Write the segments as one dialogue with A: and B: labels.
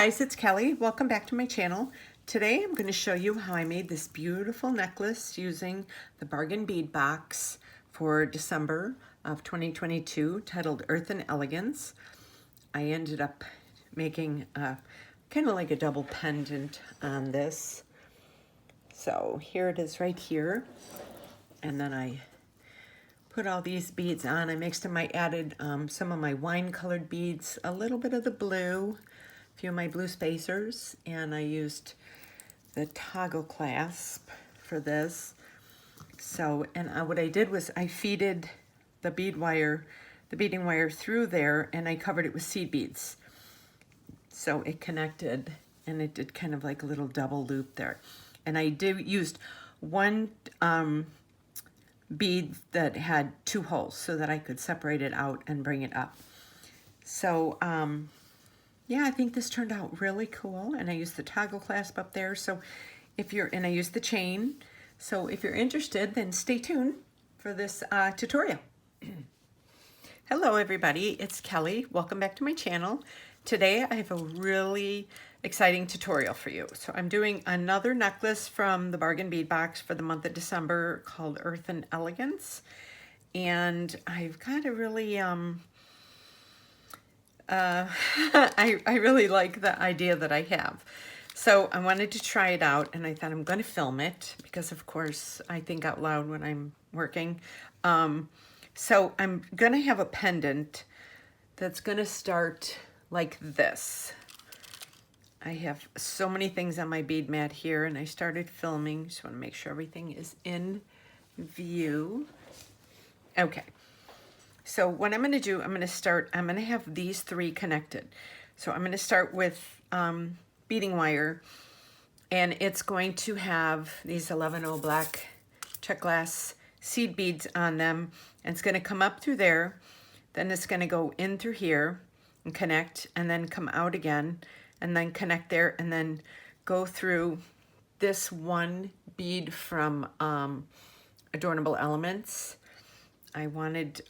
A: guys, it's Kelly. Welcome back to my channel. Today I'm going to show you how I made this beautiful necklace using the bargain bead box for December of 2022 titled Earth and Elegance. I ended up making kind of like a double pendant on this. So here it is right here. And then I put all these beads on. I mixed them. I added some of my wine colored beads, a little bit of the blue, a few of my blue spacers, and I used the toggle clasp for this. So, and what I did was I feeded the beading wire through there, and I covered it with seed beads. So it connected, and it did kind of like a little double loop there. And I used one bead that had two holes so that I could separate it out and bring it up. So yeah, I think this turned out really cool, and I used the toggle clasp up there. So and I used the chain. So if you're interested, then stay tuned for this tutorial. Hello everybody, it's Kelly. Welcome back to my channel. Today I have a really exciting tutorial for you. So I'm doing another necklace from the bargain bead box for the month of December called Earth and Elegance. And I've got a really, I really like the idea that I have. So I wanted to try it out, and I thought I'm going to film it because, of course, I think out loud when I'm working. So I'm going to have a pendant that's going to start like this. I have so many things on my bead mat here, and I started filming. Just want to make sure everything is in view. Okay. So what I'm going to do, I'm going to have these three connected. So I'm going to start with beading wire, and it's going to have these 11-0 black check glass seed beads on them, and it's going to come up through there, then it's going to go in through here and connect, and then come out again, and then connect there, and then go through this one bead from Adornable Elements. I wanted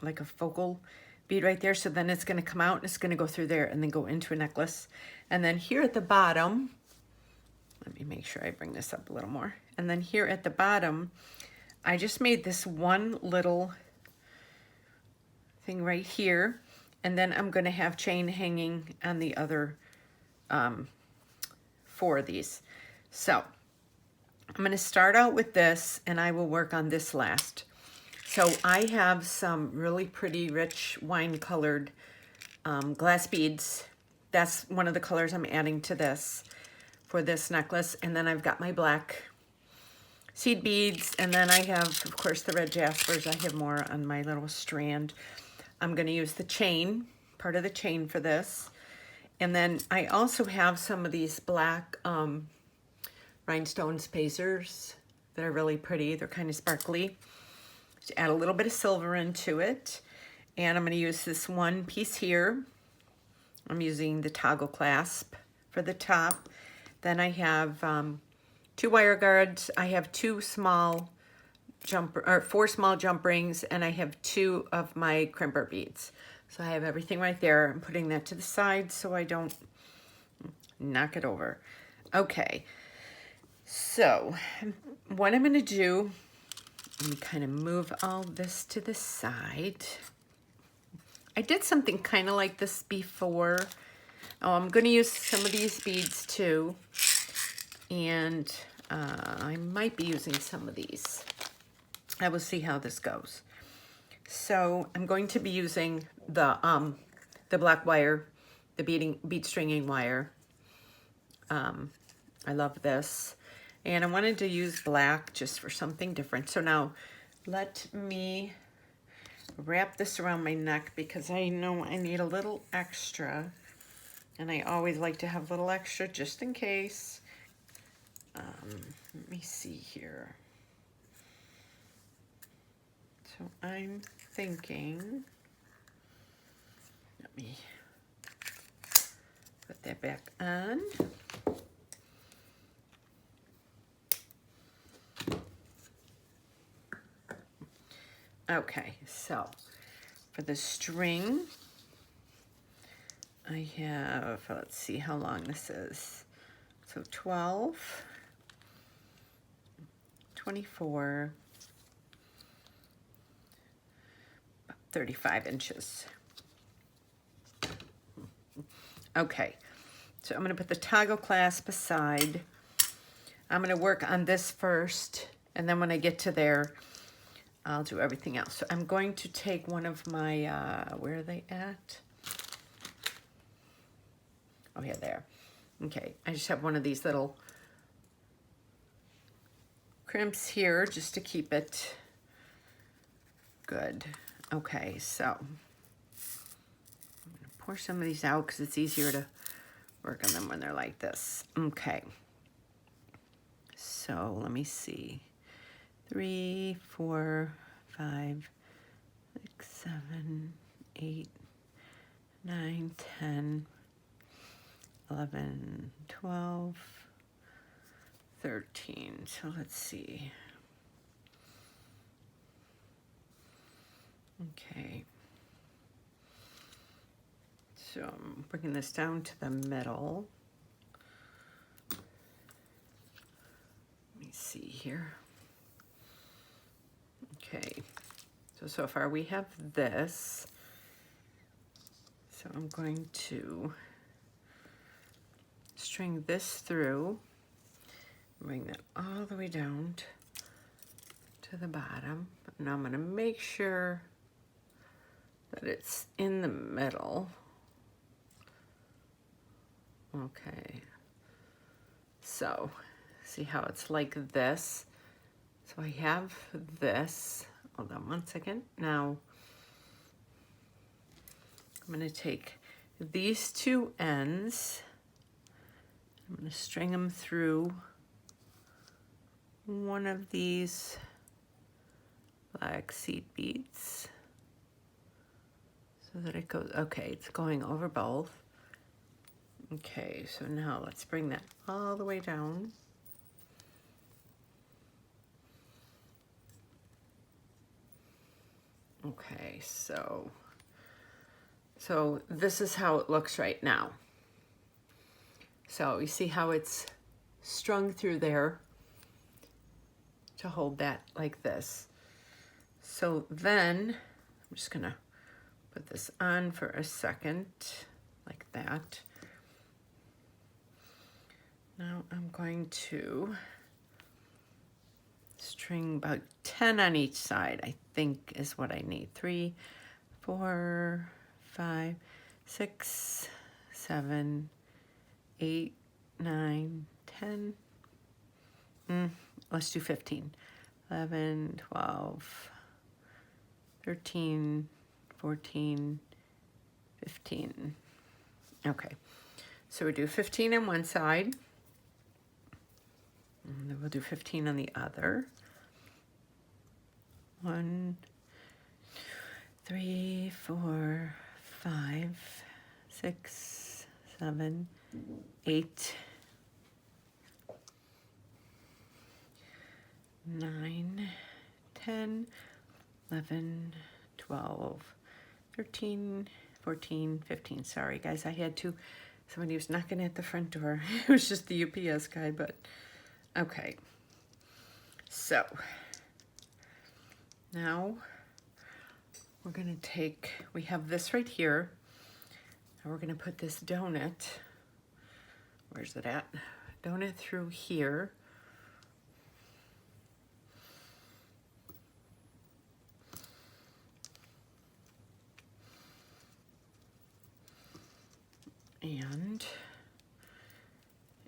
A: like a focal bead right there, so then it's going to come out and it's going to go through there and then go into a necklace. And then here at the bottom, let me make sure I bring this up a little more. And then here at the bottom, I just made this one little thing right here, and then I'm going to have chain hanging on the other four of these. So I'm going to start out with this, and I will work on this last. So I have some really pretty rich wine colored glass beads. That's one of the colors I'm adding to this for this necklace. And then I've got my black seed beads, and then I have, of course, the red jaspers. I have more on my little strand. I'm going to use the chain, part of the chain for this. And then I also have some of these black rhinestone spacers that are really pretty. They're kind of sparkly. To add a little bit of silver into it. And I'm going to use this one piece here. I'm using the toggle clasp for the top. Then I have two wire guards. I have four small jump rings, and I have two of my crimper beads. So I have everything right there. I'm putting that to the side so I don't knock it over. Okay, so what I'm going to do, let me kind of move all this to the side. I did something kind of like this before. Oh, I'm going to use some of these beads too. And I might be using some of these. I will see how this goes. So I'm going to be using the black wire, the bead stringing wire. I love this. And I wanted to use black just for something different. So now let me wrap this around my neck because I know I need a little extra. And I always like to have a little extra just in case. Let me see here. So I'm thinking, let me put that back on. Okay, so for the string, I have, let's see how long this is. So 12, 24, 35 inches. Okay, so I'm going to put the toggle clasp aside. I'm going to work on this first, and then when I get to there, I'll do everything else. So I'm going to take one of my, where are they at? Oh, yeah, there. Okay, I just have one of these little crimps here just to keep it good. Okay, so I'm gonna pour some of these out because it's easier to work on them when they're like this. Okay, so let me see. 3, 4, 5, 6, 7, 8, 9, 10, 11, 12, 13. So let's see. Okay. So I'm bringing this down to the middle. Let me see here. Okay. So far we have this. So I'm going to string this through, bring that all the way down to the bottom. Now I'm going to make sure that it's in the middle. Okay. So see how it's like this. So I have this. Hold on one second. Now I'm going to take these two ends. I'm going to string them through one of these black seed beads so that it goes, okay, it's going over both. Okay, so now let's bring that all the way down. Okay, so this is how it looks right now. So you see how it's strung through there to hold that like this. So then I'm just gonna put this on for a second like that. Now I'm going to string about 10 on each side, I think is what I need. 3, 4, 5, 6, 7, 8, 9, 10. Let's do 15. 11, 12, 13, 14, 15. Okay, so we do 15 on one side, and then we'll do 15 on the other. 1, 3, 4, 5, 6, 7, 8, 9, 10, 11, 12, 13, 14, 15. Sorry, guys, I had to. Somebody was knocking at the front door. It was just the UPS guy, but okay. So now we're going to take, we have this right here. Now we're going to put this donut, where's it at? Donut through here. And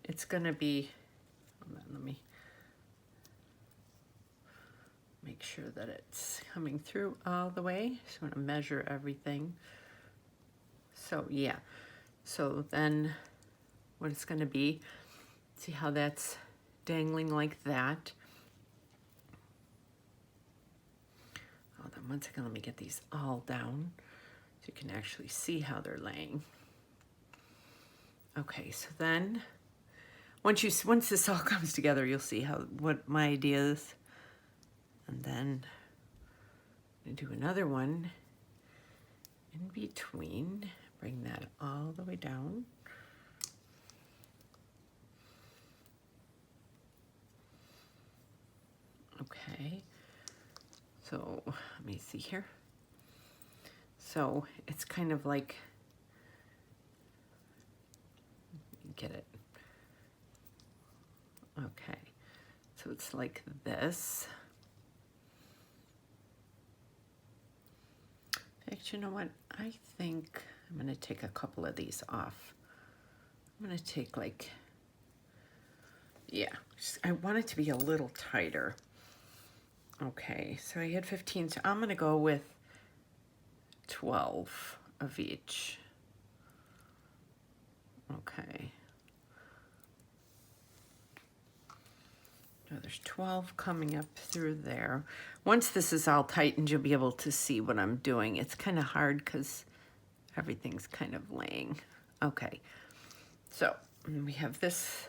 A: it's going to be, hold on, let me make sure that it's coming through all the way. Just want to measure everything. So yeah, so then what it's going to be, see how that's dangling like that. Hold on one second, let me get these all down so you can actually see how they're laying. Okay, so then once this all comes together, you'll see what my idea is. And then I'm gonna do another one in between, bring that all the way down. Okay, so let me see here. So it's kind of like, get it. Okay, so it's like this. In fact, you know what? I think I'm gonna take a couple of these off. I'm gonna take like, yeah, I want it to be a little tighter. Okay, so I had 15, so I'm gonna go with 12 of each. Okay. So there's 12 coming up through there. Once this is all tightened, you'll be able to see what I'm doing. It's kind of hard because everything's kind of laying. Okay, so we have this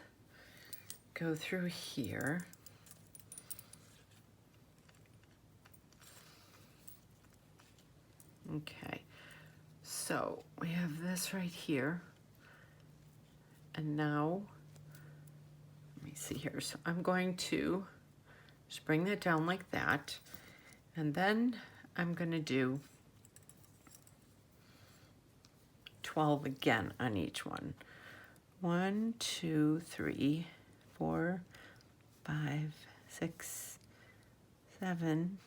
A: go through here. Okay, so we have this right here. And now, let me see here. So I'm going to just bring that down like that. And then I'm going to do 12 again on each one. 1, 2, 3, 4, 5, 6, 7,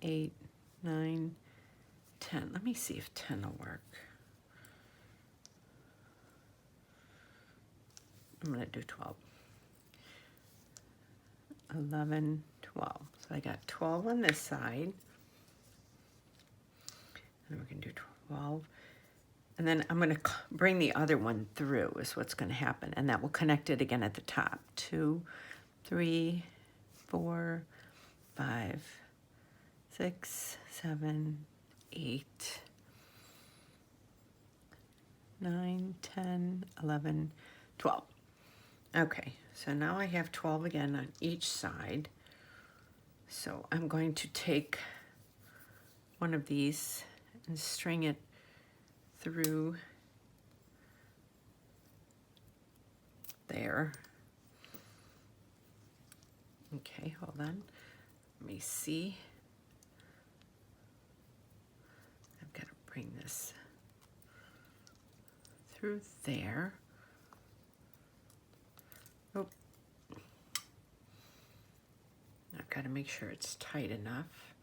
A: 8, 9, 10. Let me see if 10 will work. I'm going to do 12. 11, 12. So I got 12 on this side. And we're going to do 12. And then I'm going to bring the other one through is what's going to happen. And that will connect it again at the top. 2, 3, 4, 5, 6, 7, 8, 9, 10, 11, 12. Okay, so now I have 12 again on each side. So I'm going to take one of these and string it through there. Okay, hold on. Let me see. I've got to bring this through there. Oh, I've got to make sure it's tight enough.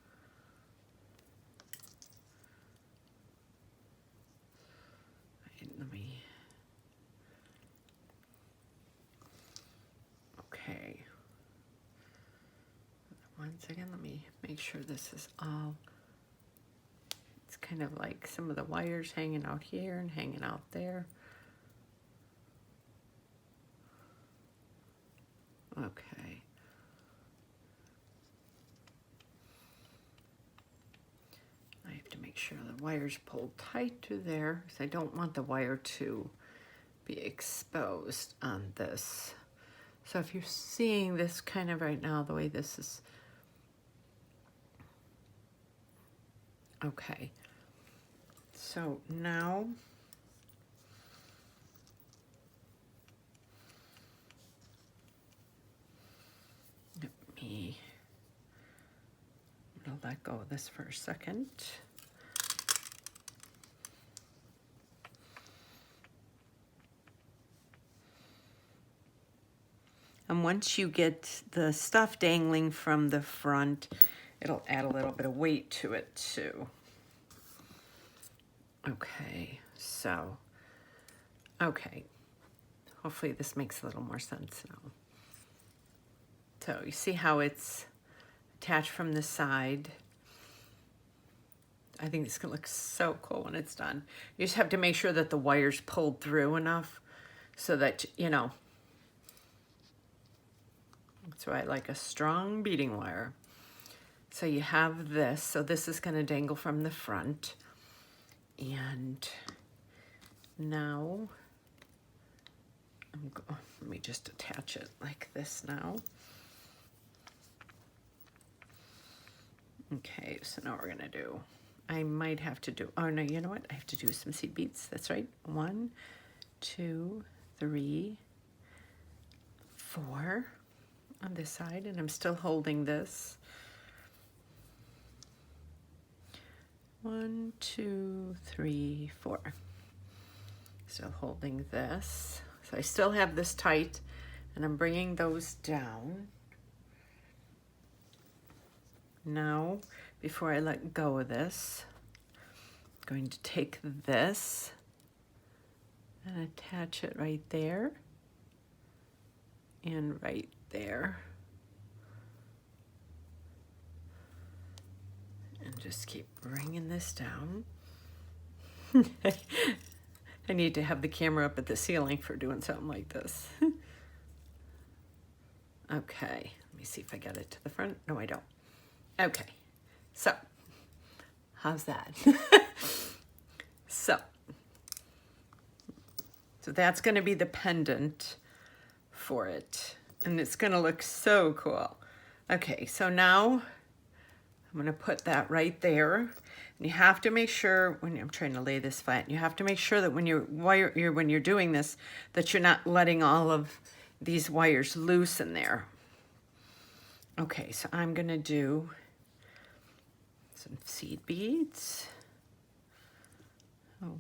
A: Let me, okay. One second, let me make sure this is all, it's kind of like some of the wires hanging out here and hanging out there. Okay. I have to make sure the wire's pulled tight to there because I don't want the wire to be exposed on this. So if you're seeing this kind of right now, the way this is, okay. So now, I'm gonna let go of this for a second. And once you get the stuff dangling from the front, it'll add a little bit of weight to it too. Okay, so, okay. Hopefully this makes a little more sense now. So you see how it's attached from the side. I think this can look so cool when it's done. You just have to make sure that the wire's pulled through enough so that, you know, that's why I like a strong beading wire. So you have this, so this is gonna dangle from the front. And now, let me just attach it like this now. Okay, so now we're gonna do I might have to do, oh no, you know what? I have to do some seed beads. That's right. 1, 2, 3, 4 on this side, and I'm still holding this. 1, 2, 3, 4. Still holding this. So I still have this tight, and I'm bringing those down. Now, before I let go of this, I'm going to take this and attach it right there and right there. And just keep bringing this down. I need to have the camera up at the ceiling for doing something like this. Okay, let me see if I get it to the front. No, I don't. Okay, so how's that? So that's going to be the pendant for it, and it's going to look so cool. Okay, so now I'm going to put that right there. And you have to make sure, when I'm trying to lay this flat, you have to make sure that when you're doing this, that you're not letting all of these wires loose in there. Okay, so I'm going to do some seed beads.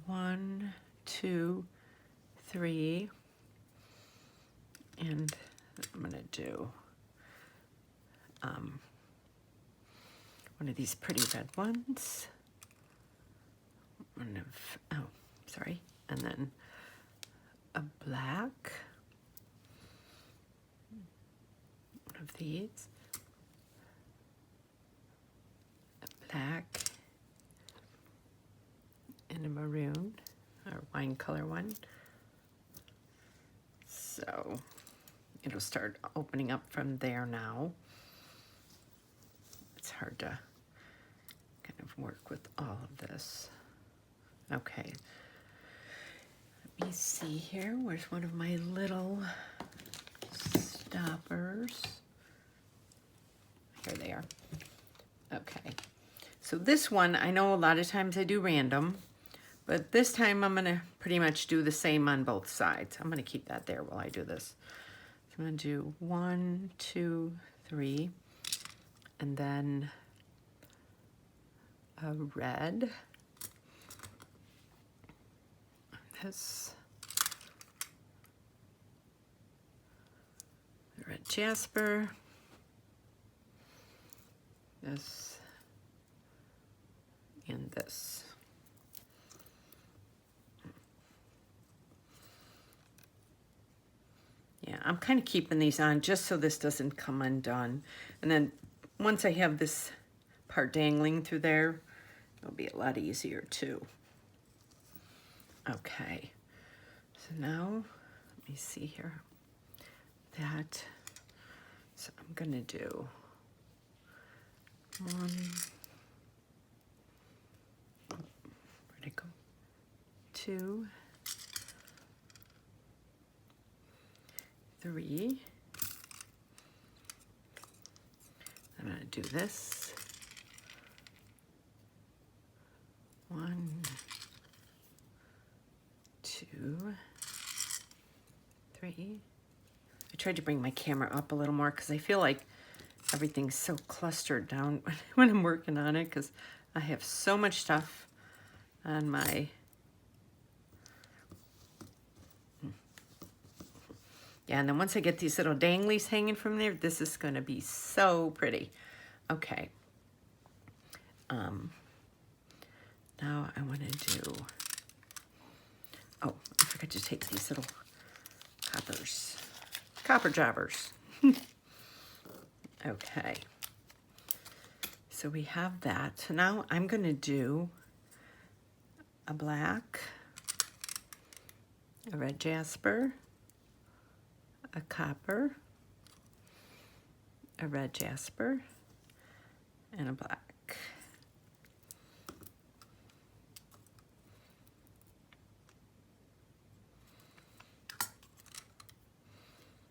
A: 1, 2, 3, and I'm going to do one of these pretty red ones. One of, oh, sorry, and then a black, one of these, a black, and a maroon, or wine color one. So it'll start opening up from there now. It's hard to kind of work with all of this. Okay, let me see here. Where's one of my little stoppers? Here they are. Okay, so this one, I know a lot of times I do random, but this time I'm gonna pretty much do the same on both sides. I'm gonna keep that there while I do this. So I'm gonna do 1, 2, 3, and then a red. This, the red jasper, this, and this. Yeah, I'm kind of keeping these on just so this doesn't come undone. And then once I have this part dangling through there, it'll be a lot easier too. Okay, so now, let me see here, that, so I'm gonna do 1, where'd it go, 2, 3, I'm gonna do this, 1, 2, 3. I tried to bring my camera up a little more because I feel like everything's so clustered down when I'm working on it, because I have so much stuff on my, yeah, and then once I get these little danglies hanging from there, this is going to be so pretty. Okay. Now I want to do, oh, I forgot to take these little copper jobbers. Okay. So we have that. So now I'm going to do a black, a red jasper, a copper, a red jasper, and a black.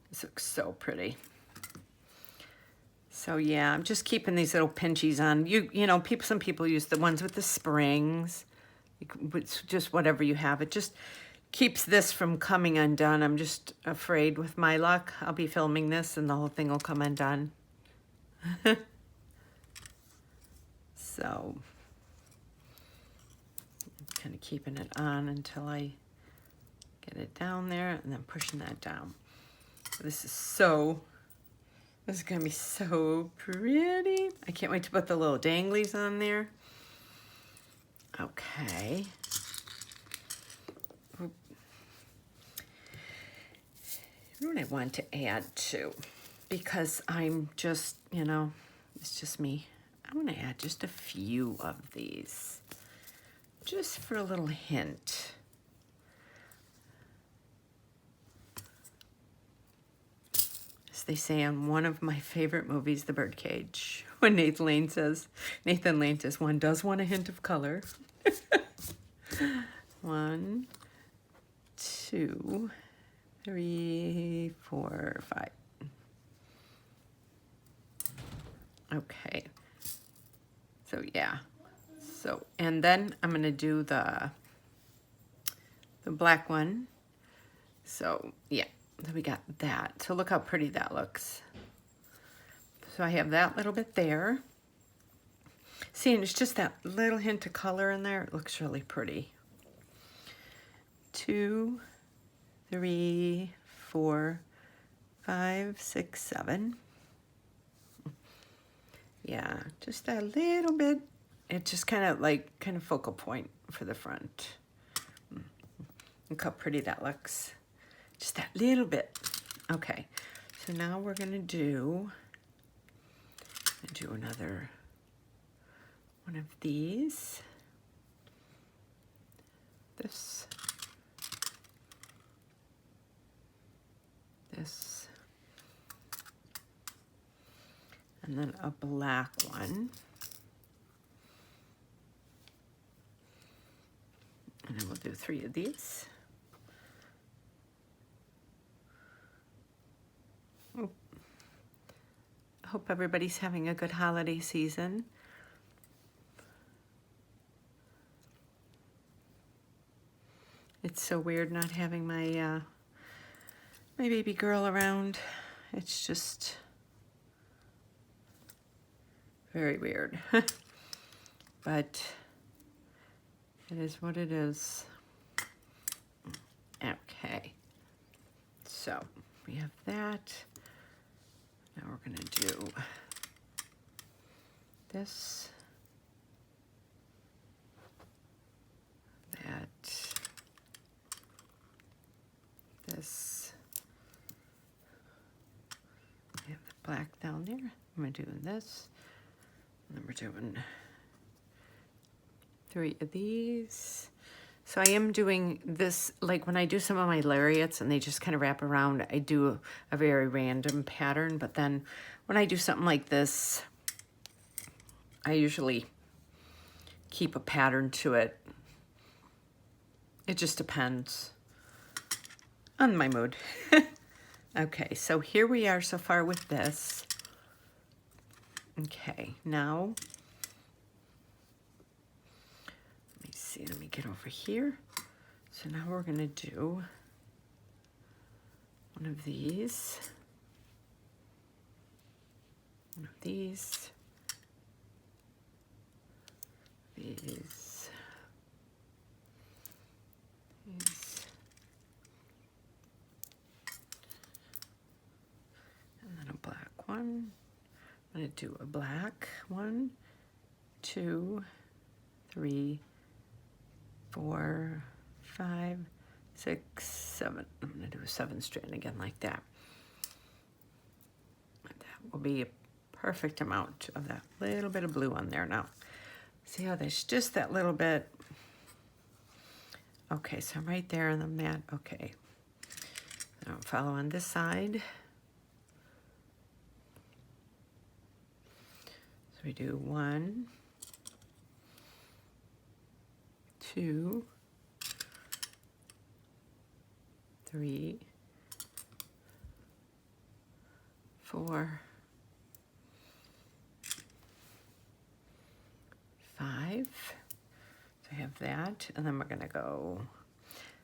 A: This looks so pretty. So yeah, I'm just keeping these little pinchies on. You know, some people use the ones with the springs. It's just whatever you have. It just keeps this from coming undone. I'm just afraid with my luck, I'll be filming this and the whole thing will come undone. So I'm kind of keeping it on until I get it down there and then pushing that down. This is going to be so pretty. I can't wait to put the little danglies on there. Okay. What do I want to add to? Because I'm just, you know, it's just me. I want to add just a few of these. Just for a little hint. As they say on one of my favorite movies, The Birdcage, when Nathan Lane says, one does want a hint of color. 1, 2, 3, 4, 5. Okay. So yeah. So, and then I'm going to do the black one. So yeah, then we got that. So look how pretty that looks. So I have that little bit there. See, and it's just that little hint of color in there. It looks really pretty. 2, 3, 4, 5, 6, 7. Yeah, just a little bit. It's just kind of focal point for the front. Look how pretty that looks. Just that little bit. Okay, so now we're gonna do another one of these. This. And then a black one. And then we'll do 3 of these. Oh. I hope everybody's having a good holiday season. It's so weird not having my my baby girl around. It's just very weird. But it is what it is. Okay. So we have that. Now we're going to do this, that, this. We have the black down there. We're doing this. And then we're doing 3 of these. So I am doing this, like when I do some of my lariats and they just kind of wrap around, I do a very random pattern. But then when I do something like this, I usually keep a pattern to it. It just depends on my mood. Okay, so here we are so far with this. Okay, now, let me get over here. So now we're going to do one of these, these, and then a black one. I'm going to do a black 1, 2, 3, 4, 5, 6, 7. I'm going to do a 7 strand again like that. That will be a perfect amount of that little bit of blue on there now. See how there's just that little bit. Okay, so I'm right there on the mat. Okay. Now follow on this side. So we do 1, 2, 3, 4, So I have that, and then we're gonna go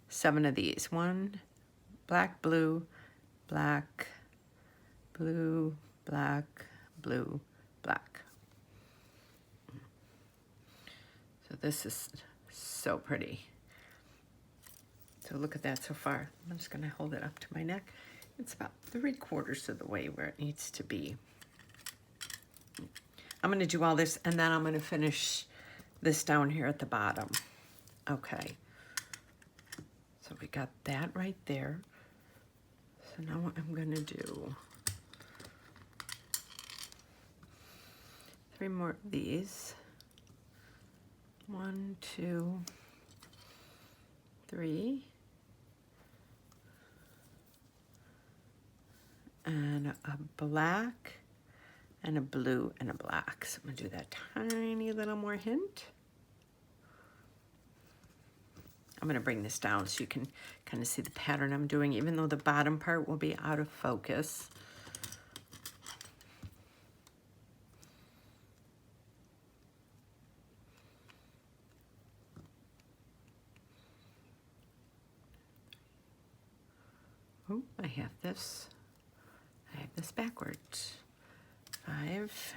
A: 7 of these. 1, black, blue, black, blue, black, blue, black. So this is so pretty. So look at that so far. I'm just gonna hold it up to my neck. It's about 3/4 of the way where it needs to be. I'm gonna do all this, and then I'm gonna finish this down here at the bottom. Okay. So we got that right there. So now what I'm gonna do, 3 more of these. 1, 2, 3. And a black and a blue and a black. So I'm gonna do that tiny little more hint. I'm gonna bring this down so you can kind of see the pattern I'm doing, even though the bottom part will be out of focus. Oh, I have this backwards. 5.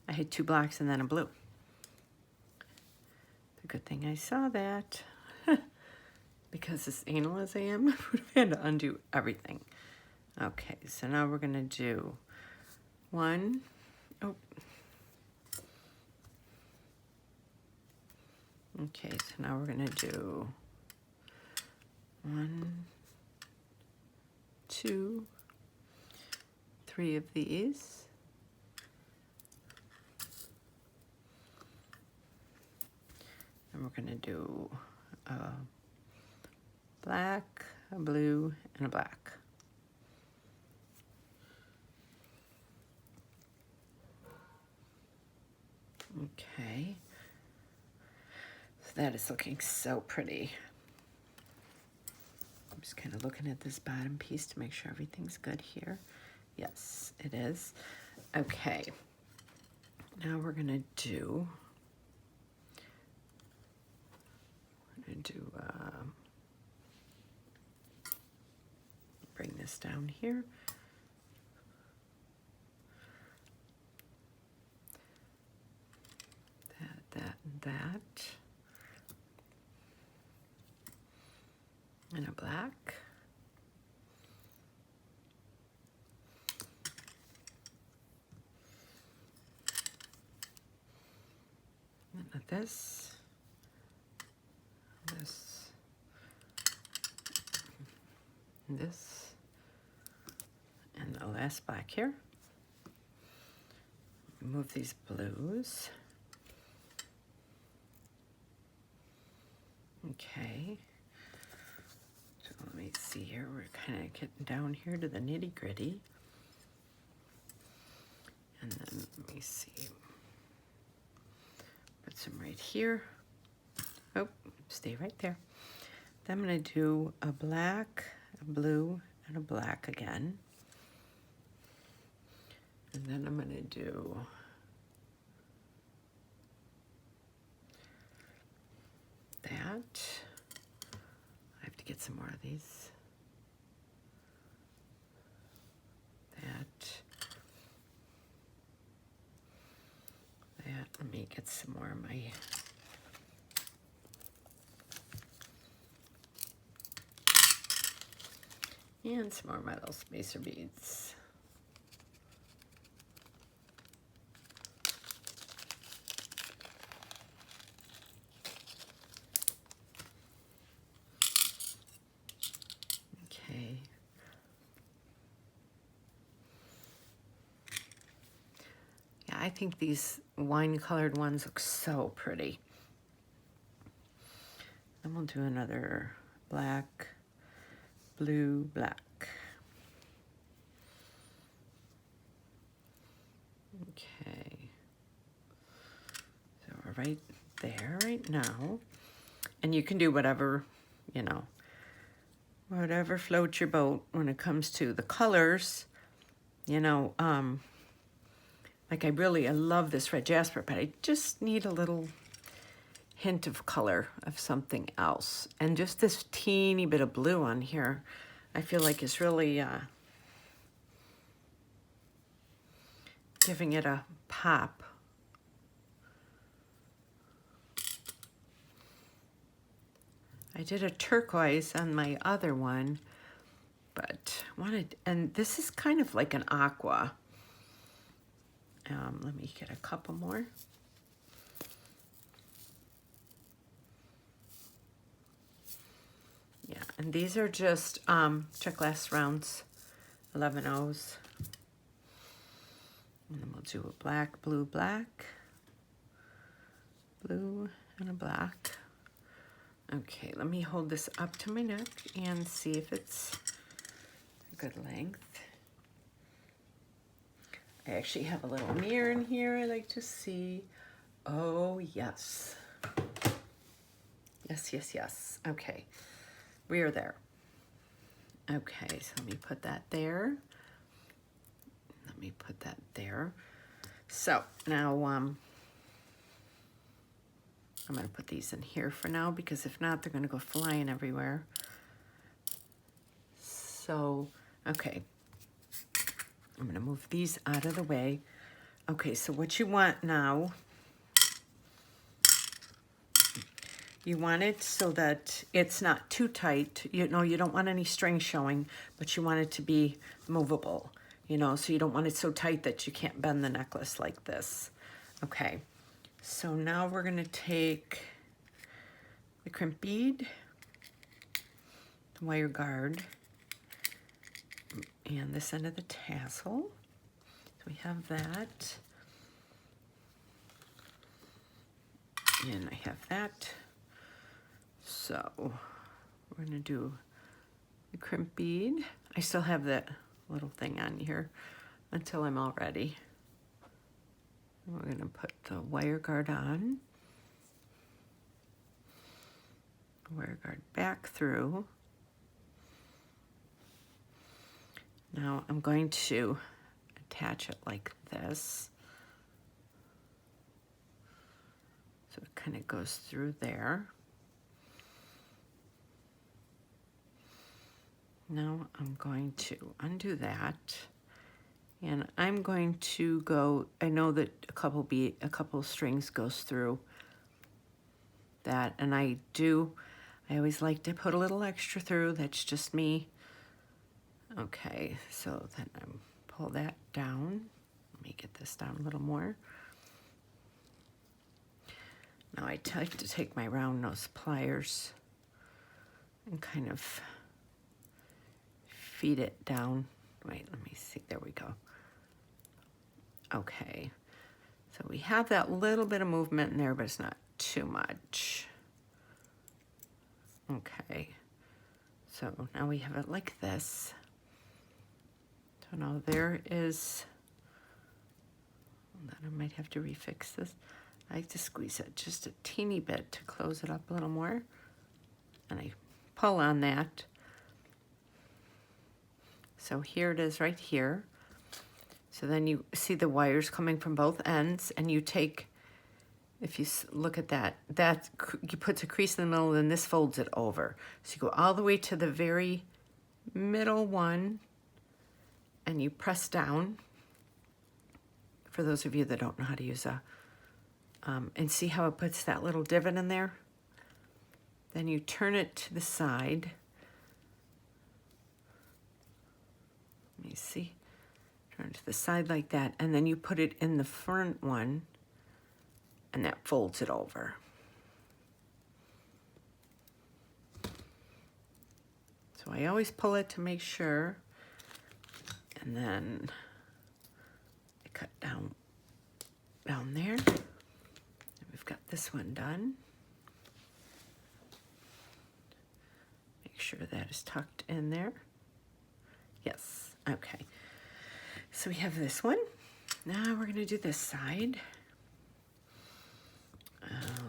A: I had 2 blacks and then a blue. It's a good thing I saw that. Because as anal as I am, I would have had to undo everything. Okay, so now we're gonna do 1. Oh. Okay, so now we're gonna do 1, 2, 3 of these. And we're gonna do a black, a blue, and a black. Okay. So that is looking so pretty. I'm just kind of looking at this bottom piece to make sure everything's good here. Yes, it is. Okay. Now we're gonna do, bring this down here. That, and that. And a black. And this. This. And the last black here. Move these blues. Okay. So let me see here. We're kind of getting down here to the nitty-gritty. And then let me see. Put some right here. Oh, stay right there. Then I'm going to do a black, a blue, and a black again. And then I'm going to do that. I have to get some more of these. That. Let me get some more of my and some more of my little spacer beads. Okay. Yeah, I think these wine-colored ones look so pretty. Then we'll do another black, blue, black. Okay. So we're right there right now. And you can do whatever, you know, whatever floats your boat when it comes to the colors. You know, Like I love this red jasper, but I just need a little hint of color of something else. And just this teeny bit of blue on here, I feel like is really giving it a pop. I did a turquoise on my other one, but wanted, and this is kind of like an aqua. Let me get a couple more. Yeah, and these are just check glass rounds, 11 O's. And then we'll do a black, blue, black, blue, and a black. Okay, let me hold this up to my neck and see if it's a good length. I actually have a little mirror in here I like to see. Oh, yes. Yes, yes, yes. Okay, we are there. Okay, so let me put that there. Let me put that there. So now I'm going to put these in here for now, because if not, they're going to go flying everywhere. So, okay. I'm going to move these out of the way. Okay, so what you want now, you want it so that it's not too tight. You know, you don't want any string showing, but you want it to be movable, you know, so you don't want it so tight that you can't bend the necklace like this. Okay, so now we're going to take the crimp bead, the wire guard, and this end of the tassel. So we have that. And I have that. So we're going to do the crimp bead. I still have that little thing on here until I'm all ready. We're going to put the wire guard on. Wire guard back through. Now I'm going to attach it like this. So it kind of goes through there. Now I'm going to undo that, and I'm going to go, I know that a couple strings goes through that, and I always like to put a little extra through. That's just me. Okay, so then I pull that down. Let me get this down a little more. Now I like to take my round nose pliers and kind of feed it down. Wait, let me see. There we go. Okay, so we have that little bit of movement in there, but it's not too much. Okay, so now we have it like this. So now there is, then I might have to refix this. I like to squeeze it just a teeny bit to close it up a little more. And I pull on that. So here it is right here. So then you see the wires coming from both ends, and you take, if you look at that, you put a crease in the middle, and this folds it over. So you go all the way to the very middle one, and you press down. For those of you that don't know how to use a, and see how it puts that little divot in there? Then you turn it to the side. Let me see. Turn it to the side like that, and then you put it in the front one, and that folds it over. So I always pull it to make sure, and then I cut down there. And we've got this one done. Make sure that is tucked in there. Yes, okay. So we have this one. Now we're gonna do this side.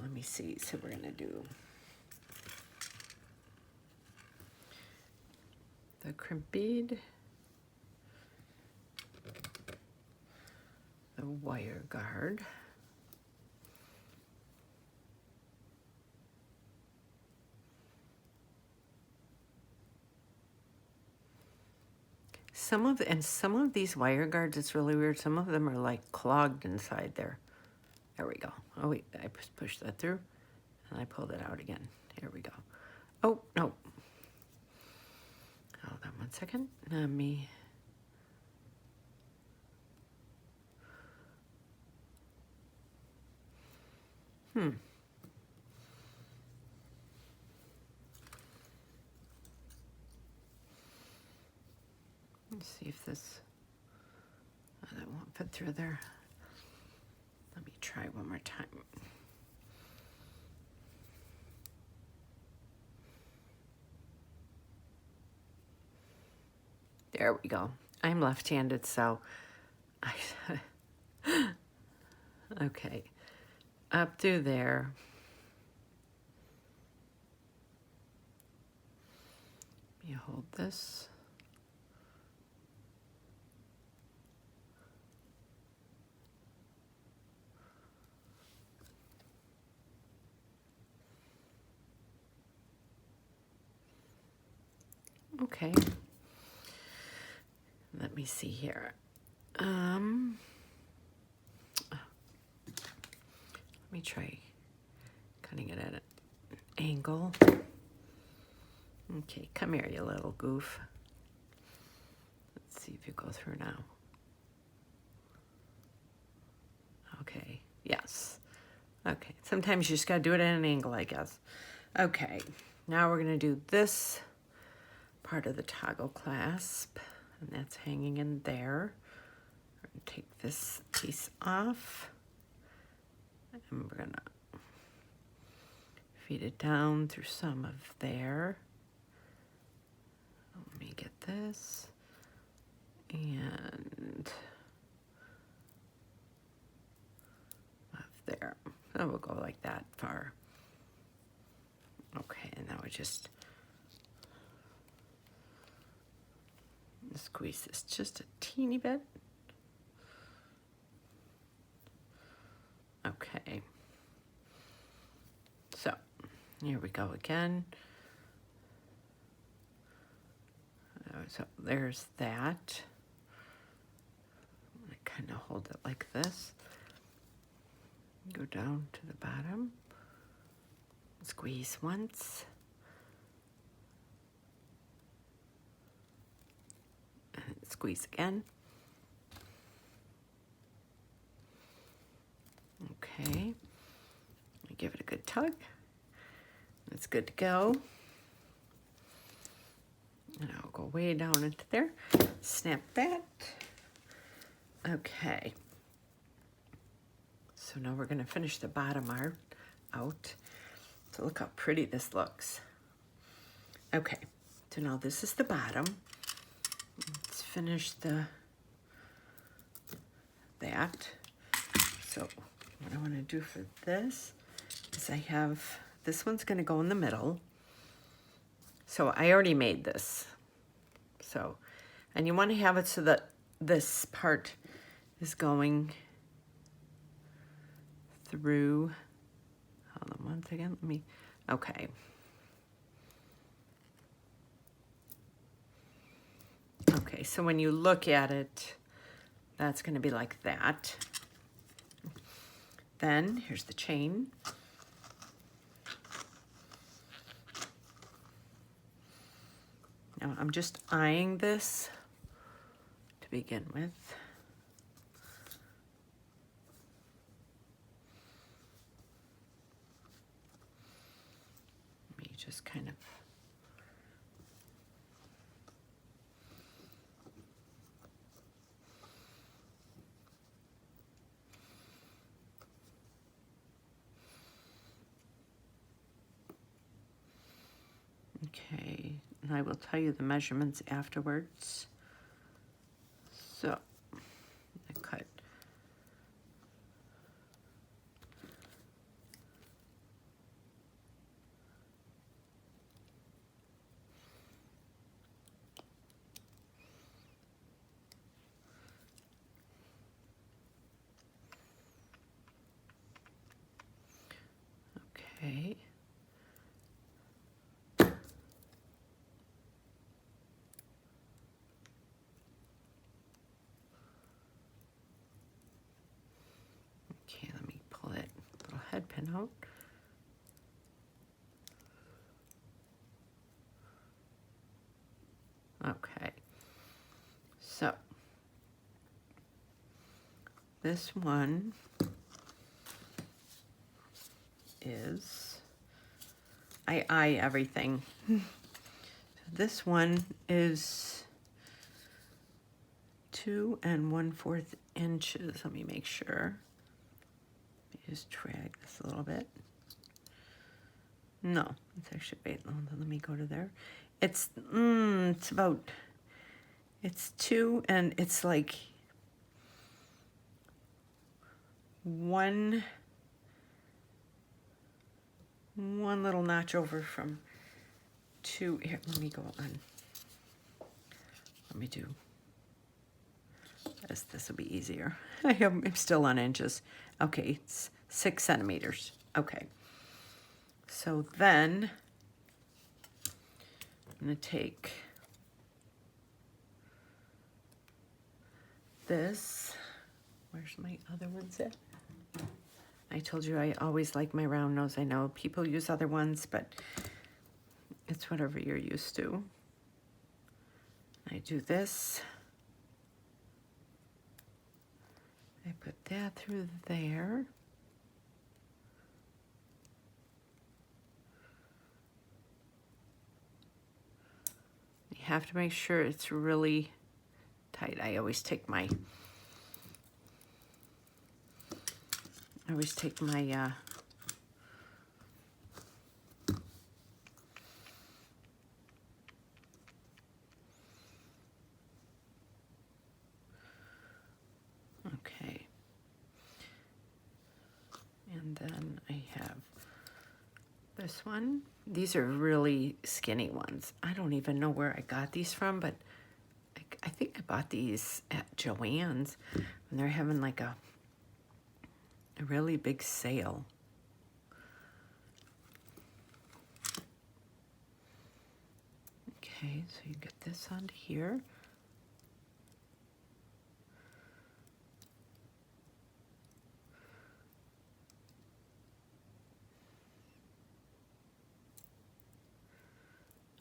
A: Let me see, so we're gonna do the crimp bead, the wire guard. Some of these wire guards, it's really weird. Some of them are like clogged inside there. There we go. Oh wait, I just pushed that through and I pulled it out again. Here we go. Oh, no. Hold on one second. Let me... Let's see if this... Oh, that won't fit through there. Let me try one more time. There we go. I'm left-handed, so I... Okay. Up through there. You hold this. Okay. Let me see here. Let me try cutting it at an angle. Okay, come here, you little goof. Let's see if you go through now. Okay, yes. Okay, sometimes you just gotta do it at an angle, I guess. Okay, now we're gonna do this part of the toggle clasp, and that's hanging in there. We're gonna take this piece off, and we're gonna feed it down through some of there. Let me get this, and off there. So we'll go like that far. Okay, and now we just squeeze this just a teeny bit. Okay. So, here we go again. So there's that. I kind of hold it like this. Go down to the bottom. Squeeze once. And squeeze again. Okay. Give it a good tug. It's good to go. And I'll go way down into there. Snap that. Okay. So now we're going to finish the bottom out. So look how pretty this looks. Okay. So now this is the bottom. Let's finish that. So what I want to do for this is I have, this one's going to go in the middle. So I already made this. So, and you want to have it so that this part is going through. Hold on one second. Let me, okay. Okay, so when you look at it, that's going to be like that. Then here's the chain. Now I'm just eyeing this to begin with. Let me just kind of okay, and I will tell you the measurements afterwards. So, I cut. Okay. Okay, let me pull that little head pin out. Okay, so this one is, I eye everything. This one is 2 1/4 inches. Let me make sure. Let me just drag this a little bit. No, it's actually, wait, let me go to there. It's about, it's 2, and it's like one little notch over from 2. Here, let me go on. Let me do this. This will be easier. I'm still on inches. Okay, it's 6 centimeters. Okay. So then I'm going to take this. Where's my other ones at? I told you I always like my round nose. I know people use other ones, but it's whatever you're used to. I do this. I put that through there. You have to make sure it's really tight. I always take my okay. And then I have this one. These are really skinny ones. I don't even know where I got these from, but I think I bought these at Joann's when they're having like a really big sale. Okay, so you get this onto here.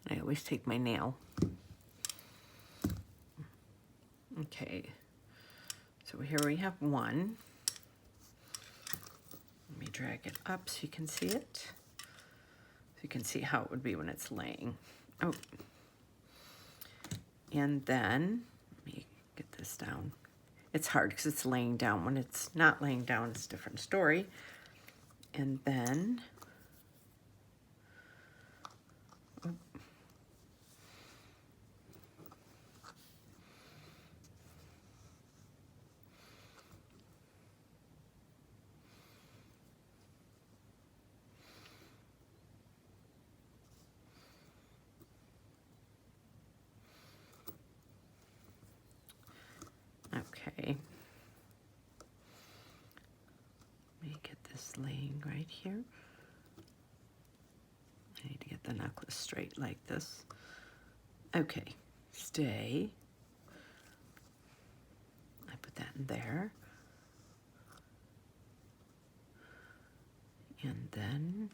A: I always take my nail. Okay, so here we have one. Let me drag it up so you can see it. So you can see how it would be when it's laying. Oh, and then, let me get this down. It's hard because it's laying down. When it's not laying down, it's a different story. And then, oh, okay. Let me get this laying right here. I need to get the necklace straight like this. Okay, stay. I put that in there. And then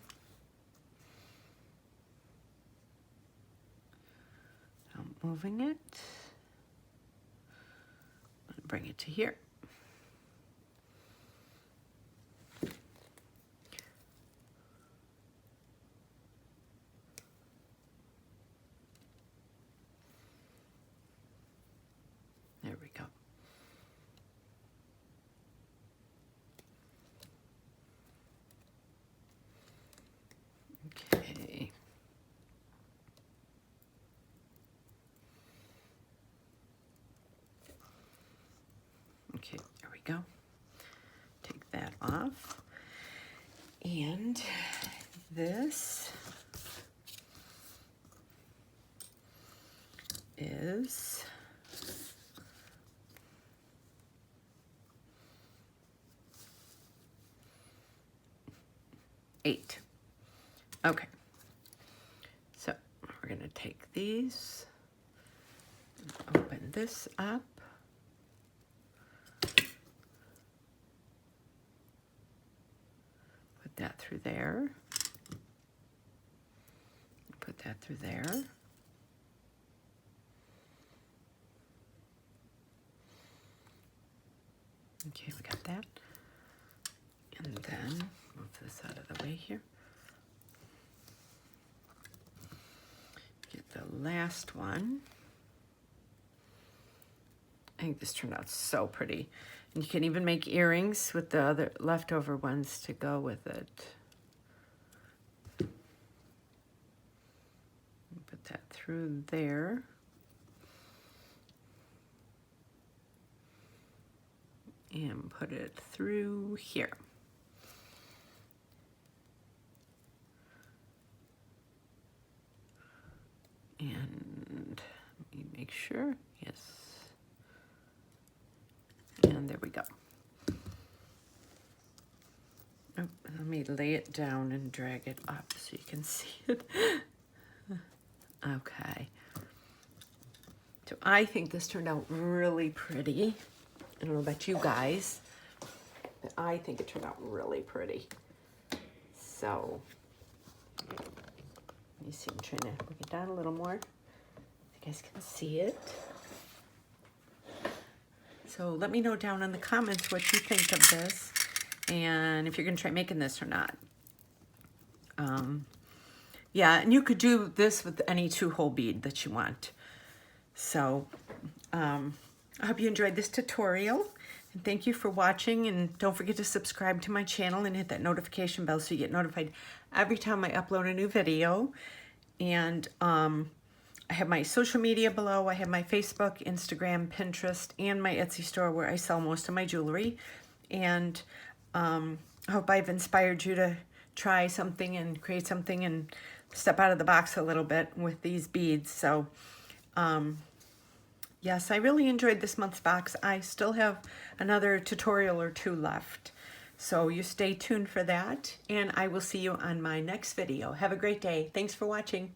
A: I'm moving it. Bring it to here. There we go. Okay. Okay, there we go. Take that off. And this is eight. Okay, so we're going to take these, open this up. Put that through there. Put that through there. Okay, we got that. And then move this out of the way here. Get the last one. I think this turned out so pretty. And you can even make earrings with the other leftover ones to go with it. Put that through there. And put it through here. And let me make sure, yes. And there we go. Oh, let me lay it down and drag it up so you can see it. Okay. So I think this turned out really pretty. I don't know about you guys, but I think it turned out really pretty. So, let me see, I'm trying to bring it down a little more. You guys can see it. So let me know down in the comments what you think of this and if you're gonna try making this or not. Yeah, and you could do this with any 2-hole bead that you want. So, I hope you enjoyed this tutorial. And thank you for watching. And don't forget to subscribe to my channel and hit that notification bell so you get notified every time I upload a new video. And I have my social media below. I have my Facebook, Instagram, Pinterest, and my Etsy store where I sell most of my jewelry. And I hope I've inspired you to try something and create something and step out of the box a little bit with these beads. So, yes, I really enjoyed this month's box. I still have another tutorial or 2 left. So you stay tuned for that, and I will see you on my next video. Have a great day. Thanks for watching.